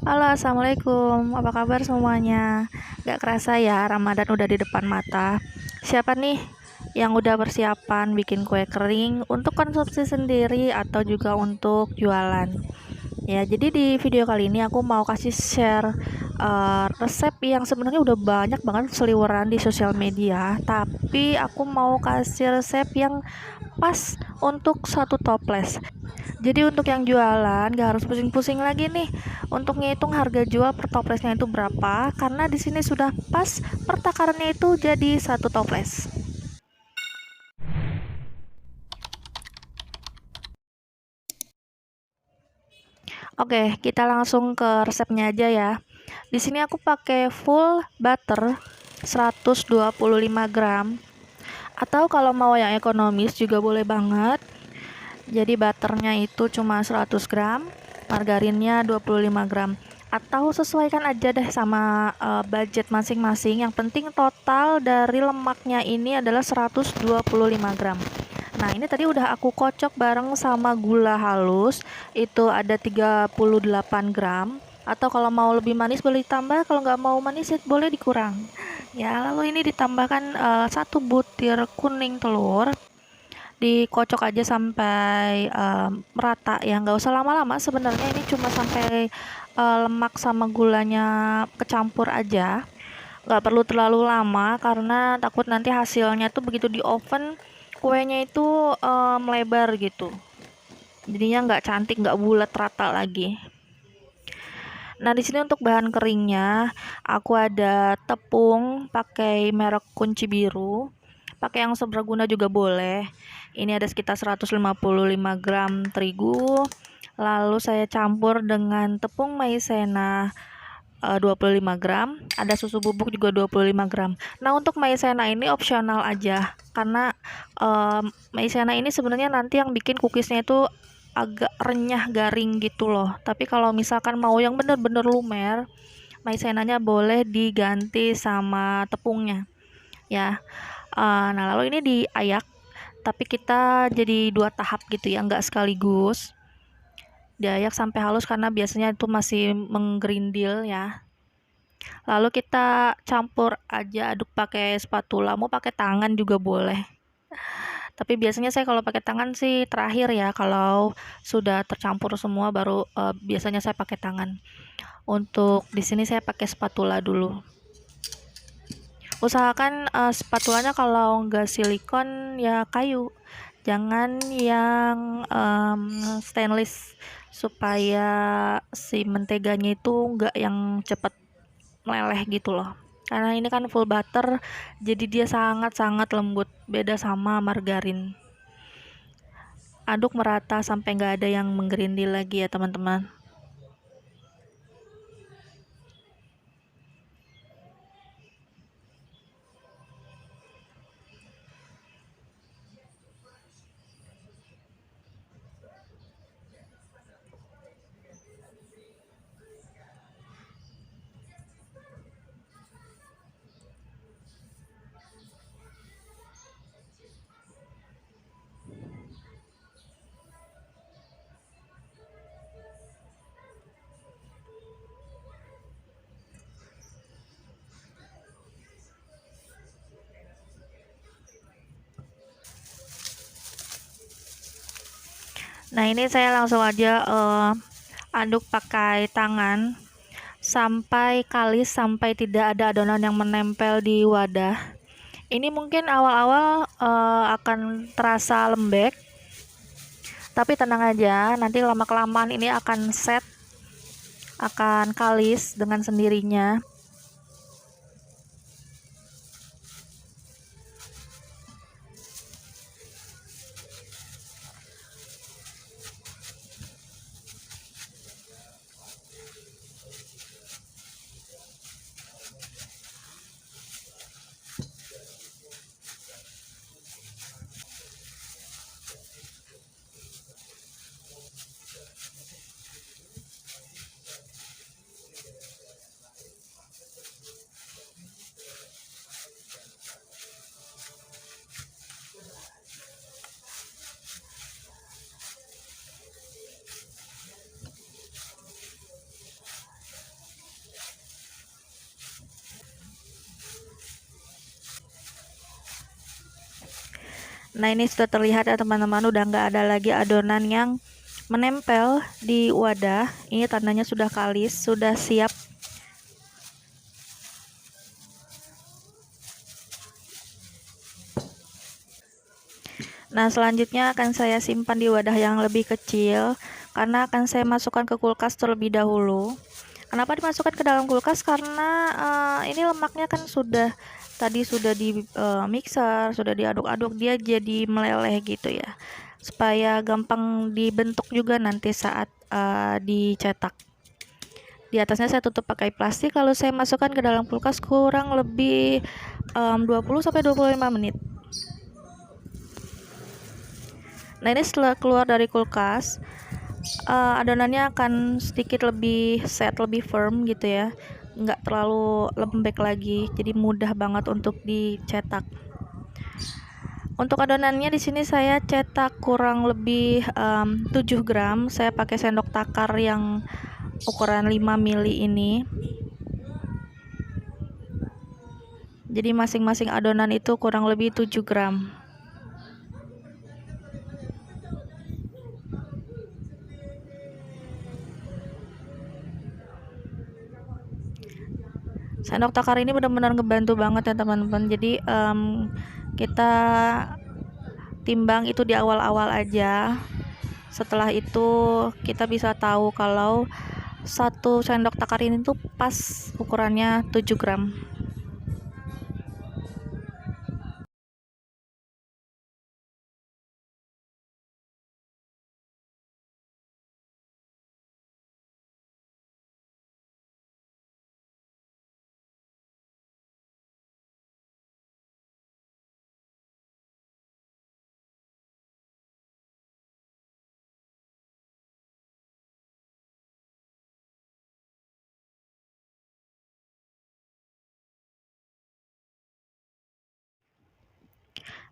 Halo, assalamualaikum. Apa kabar semuanya? Gak kerasa ya, Ramadan udah di depan mata. Siapa nih yang udah persiapan bikin kue kering untuk konsumsi sendiri atau juga untuk jualan? Ya, jadi di video kali ini aku mau kasih share resep yang sebenarnya udah banyak banget seliweran di sosial media, tapi aku mau kasih resep yang pas untuk satu toples. Jadi untuk yang jualan gak harus pusing-pusing lagi nih untuk ngitung harga jual per toplesnya itu berapa, karena di sini sudah pas pertakarannya itu jadi satu toples. Oke, kita langsung ke resepnya aja ya. Di sini aku pakai full butter 125 gram, atau kalau mau yang ekonomis juga boleh banget. Jadi butternya itu cuma 100 gram, margarinnya 25 gram. Atau sesuaikan aja deh sama budget masing-masing. Yang penting total dari lemaknya ini adalah 125 gram. Nah, ini tadi udah aku kocok bareng sama gula halus, itu ada 38 gram. Atau kalau mau lebih manis boleh ditambah, kalau nggak mau manis ya boleh dikurang. Ya, lalu ini ditambahkan satu butir kuning telur, dikocok aja sampai merata ya, nggak usah lama-lama sebenarnya, ini cuma sampai lemak sama gulanya kecampur aja, nggak perlu terlalu lama karena takut nanti hasilnya tuh begitu di oven kuenya itu melebar gitu, jadinya nggak cantik, nggak bulat rata lagi. Nah, di sini untuk bahan keringnya aku ada tepung pakai merek kunci biru, pakai yang seberguna juga boleh. Ini ada sekitar 155 gram terigu. Lalu saya campur dengan tepung maizena 25 gram, ada susu bubuk juga 25 gram. Nah, untuk maizena ini opsional aja karena maizena ini sebenarnya nanti yang bikin cookiesnya itu agak renyah garing gitu loh. Tapi kalau misalkan mau yang bener-bener lumer, maizenanya boleh diganti sama tepungnya ya. Nah, lalu ini diayak, tapi kita jadi dua tahap gitu ya, nggak sekaligus. Diayak sampai halus karena biasanya itu masih menggerindil ya. Lalu kita campur aja, aduk pakai spatula, mau pakai tangan juga boleh. Tapi biasanya saya kalau pakai tangan sih terakhir ya, kalau sudah tercampur semua baru biasanya saya pakai tangan. Untuk di sini saya pakai spatula dulu. Usahakan spatulanya kalau nggak silikon ya kayu, jangan yang stainless, supaya si menteganya itu nggak yang cepet meleleh gitu loh. Karena ini kan full butter, jadi dia sangat-sangat lembut, beda sama margarin. Aduk merata sampai nggak ada yang menggerindil lagi ya teman-teman. Nah, ini saya langsung aja aduk pakai tangan sampai kalis, sampai tidak ada adonan yang menempel di wadah. Ini mungkin awal-awal akan terasa lembek, tapi tenang aja, nanti lama-kelamaan ini akan set, akan kalis dengan sendirinya. Nah, ini sudah terlihat ya teman-teman, udah nggak ada lagi adonan yang menempel di wadah. Ini tandanya sudah kalis, sudah siap. Nah, selanjutnya akan saya simpan di wadah yang lebih kecil karena akan saya masukkan ke kulkas terlebih dahulu. Kenapa dimasukkan ke dalam kulkas? Karena ini lemaknya kan tadi sudah di mixer, sudah diaduk-aduk, dia jadi meleleh gitu ya. Supaya gampang dibentuk juga nanti saat dicetak. Di atasnya saya tutup pakai plastik, lalu saya masukkan ke dalam kulkas kurang lebih 20-25 menit. Nah, ini setelah keluar dari kulkas, adonannya akan sedikit lebih set, lebih firm gitu ya, nggak terlalu lembek lagi, jadi mudah banget untuk dicetak. Untuk adonannya di sini saya cetak kurang lebih 7 gram. Saya pakai sendok takar yang ukuran 5 mili ini. Jadi masing-masing adonan itu kurang lebih 7 gram. Sendok takar ini benar-benar ngebantu banget ya teman-teman. Jadi kita timbang itu di awal-awal aja. Setelah itu kita bisa tahu kalau satu sendok takar ini tuh pas ukurannya 7 gram.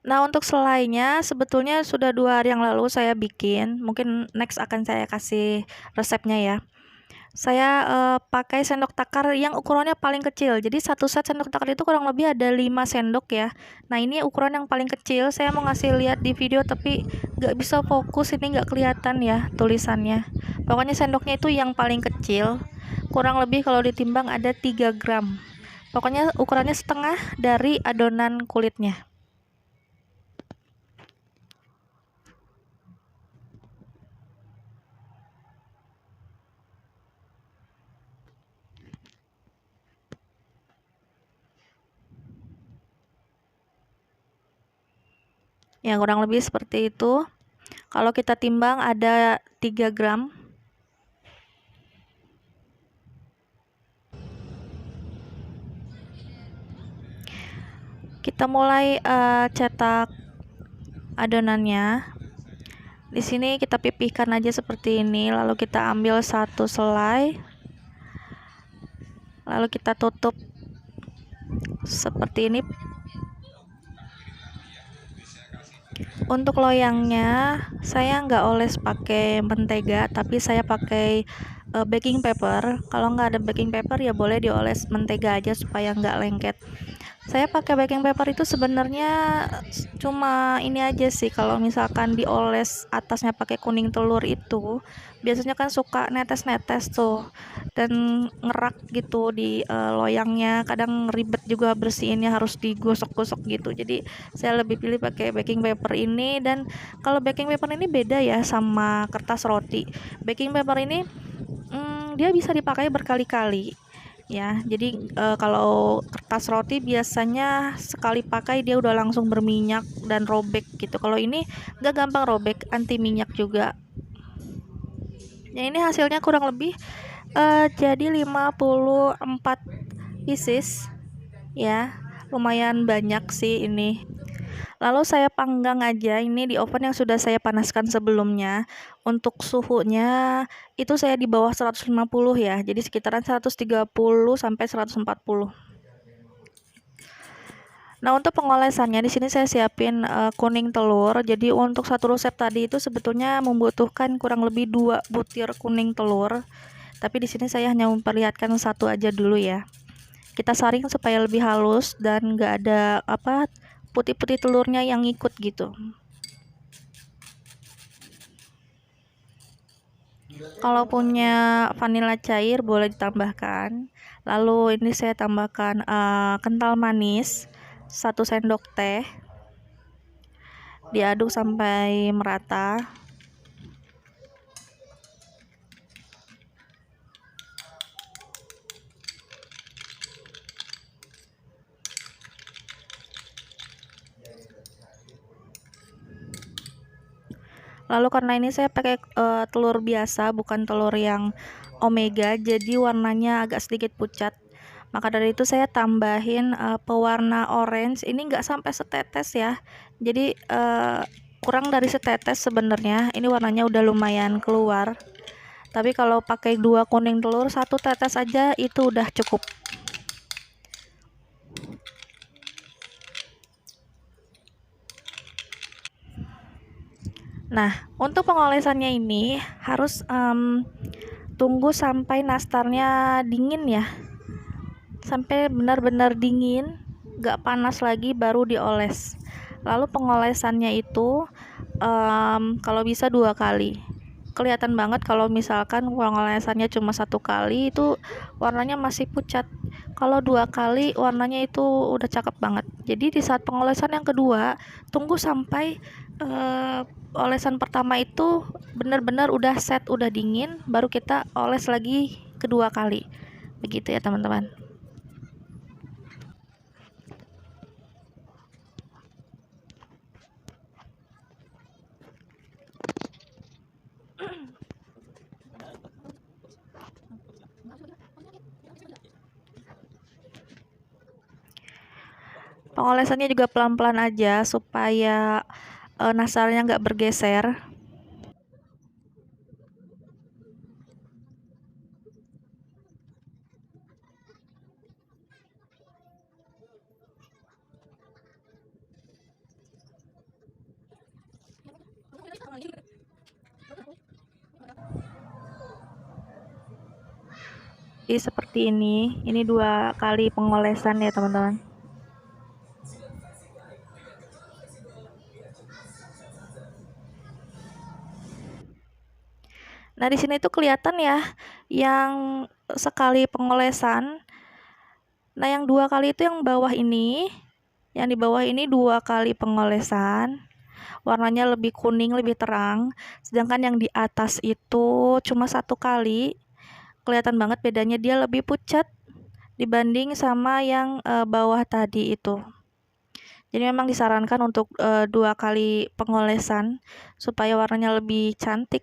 Nah, untuk selainya sebetulnya sudah 2 hari yang lalu saya bikin. Mungkin next akan saya kasih resepnya ya. Saya pakai sendok takar yang ukurannya paling kecil. Jadi satu set sendok takar itu kurang lebih ada 5 sendok ya. Nah, ini ukuran yang paling kecil. Saya mau ngasih lihat di video tapi nggak bisa fokus, ini nggak kelihatan ya tulisannya. Pokoknya sendoknya itu yang paling kecil. Kurang lebih kalau ditimbang ada 3 gram. Pokoknya ukurannya setengah dari adonan kulitnya. Ya, kurang lebih seperti itu. Kalau kita timbang ada 3 gram. Kita mulai cetak adonannya. Di sini kita pipihkan aja seperti ini, lalu kita ambil satu selai. Lalu kita tutup seperti ini. Untuk loyangnya saya nggak oles pakai mentega, tapi saya pakai baking paper. Kalau nggak ada baking paper ya boleh dioles mentega aja supaya nggak lengket. Saya pakai baking paper itu sebenarnya cuma ini aja sih, kalau misalkan dioles atasnya pakai kuning telur itu biasanya kan suka netes-netes tuh dan ngerak gitu di loyangnya, kadang ribet juga bersihinnya, harus digosok-gosok gitu. Jadi saya lebih pilih pakai baking paper ini. Dan kalau baking paper ini beda ya sama kertas roti. Baking paper ini dia bisa dipakai berkali-kali ya. Jadi kalau kertas roti biasanya sekali pakai dia udah langsung berminyak dan robek gitu. Kalau ini nggak gampang robek, anti minyak juga. Ya, ini hasilnya kurang lebih jadi 54 pieces ya, lumayan banyak sih ini. Lalu saya panggang aja ini di oven yang sudah saya panaskan sebelumnya. Untuk suhunya itu saya di bawah 150 ya. Jadi sekitaran 130 sampai 140. Nah, untuk pengolesannya di sini saya siapin kuning telur. Jadi untuk satu resep tadi itu sebetulnya membutuhkan kurang lebih 2 butir kuning telur. Tapi di sini saya hanya memperlihatkan satu aja dulu ya. Kita saring supaya lebih halus dan nggak ada putih-putih telurnya yang ngikut gitu. Kalau punya vanila cair boleh ditambahkan. Lalu ini saya tambahkan kental manis 1 sendok teh. Diaduk sampai merata. Lalu karena ini saya pakai telur biasa, bukan telur yang omega, jadi warnanya agak sedikit pucat. Maka dari itu saya tambahin pewarna orange. Ini nggak sampai setetes ya, jadi kurang dari setetes sebenarnya. Ini warnanya udah lumayan keluar. Tapi kalau pakai 2 kuning telur, 1 tetes aja itu udah cukup. Nah, untuk pengolesannya ini harus tunggu sampai nastarnya dingin ya, sampai benar-benar dingin, gak panas lagi, baru dioles. Lalu pengolesannya itu kalau bisa 2 kali. Kelihatan banget kalau misalkan pengolesannya cuma 1 kali itu warnanya masih pucat. Kalau 2 kali warnanya itu udah cakep banget. Jadi di saat pengolesan yang kedua, tunggu sampai olesan pertama itu benar-benar udah set, udah dingin, baru kita oles lagi kedua kali. Begitu ya teman-teman. Pengolesannya juga pelan-pelan aja supaya nastarnya nggak bergeser. Jadi seperti ini 2 kali pengolesan ya teman-teman. Nah, di sini tuh kelihatan ya, yang sekali pengolesan. Nah, yang 2 kali itu yang bawah ini, yang di bawah ini 2 kali pengolesan. Warnanya lebih kuning, lebih terang. Sedangkan yang di atas itu cuma 1 kali. Kelihatan banget bedanya, dia lebih pucat dibanding sama yang bawah tadi itu. Jadi memang disarankan untuk 2 kali pengolesan supaya warnanya lebih cantik.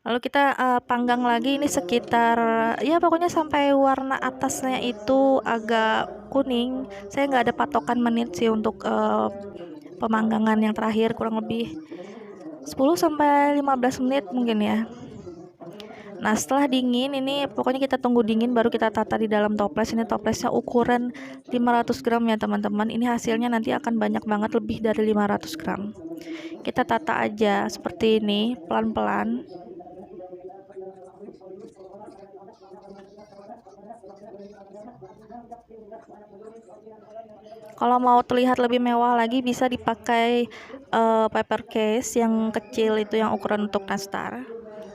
Lalu kita panggang lagi ini sekitar ya pokoknya sampai warna atasnya itu agak kuning. Saya nggak ada patokan menit sih untuk pemanggangan yang terakhir, kurang lebih 10 sampai 15 menit mungkin ya. Nah, setelah dingin ini pokoknya kita tunggu dingin baru kita tata di dalam toples. Ini toplesnya ukuran 500 gram ya teman-teman. Ini hasilnya nanti akan banyak banget, lebih dari 500 gram. Kita tata aja seperti ini pelan-pelan. Kalau mau terlihat lebih mewah lagi bisa dipakai paper case yang kecil itu, yang ukuran untuk nastar.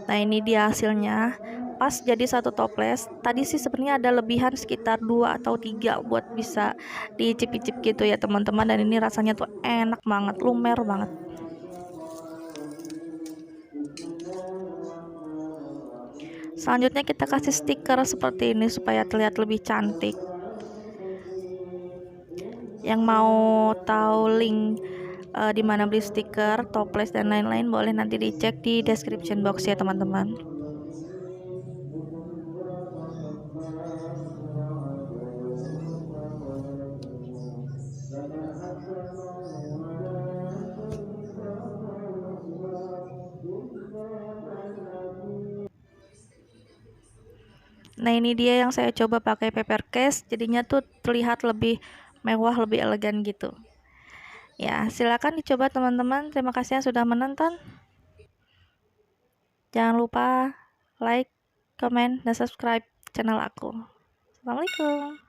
Nah, ini dia hasilnya, pas jadi 1 toples. Tadi sih sebenarnya ada lebihan sekitar 2 atau 3 buat bisa dicicip-cicip gitu ya teman-teman. Dan ini rasanya tuh enak banget, lumer banget. Selanjutnya kita kasih stiker seperti ini supaya terlihat lebih cantik. Yang mau tahu link di mana beli stiker, toples dan lain-lain boleh nanti dicek di description box ya teman-teman. Nah, ini dia yang saya coba pakai paper case, jadinya tuh terlihat lebih mewah, lebih elegan gitu. Ya, silakan dicoba teman-teman. Terima kasih yang sudah menonton. Jangan lupa like, comment, dan subscribe channel aku. Assalamualaikum.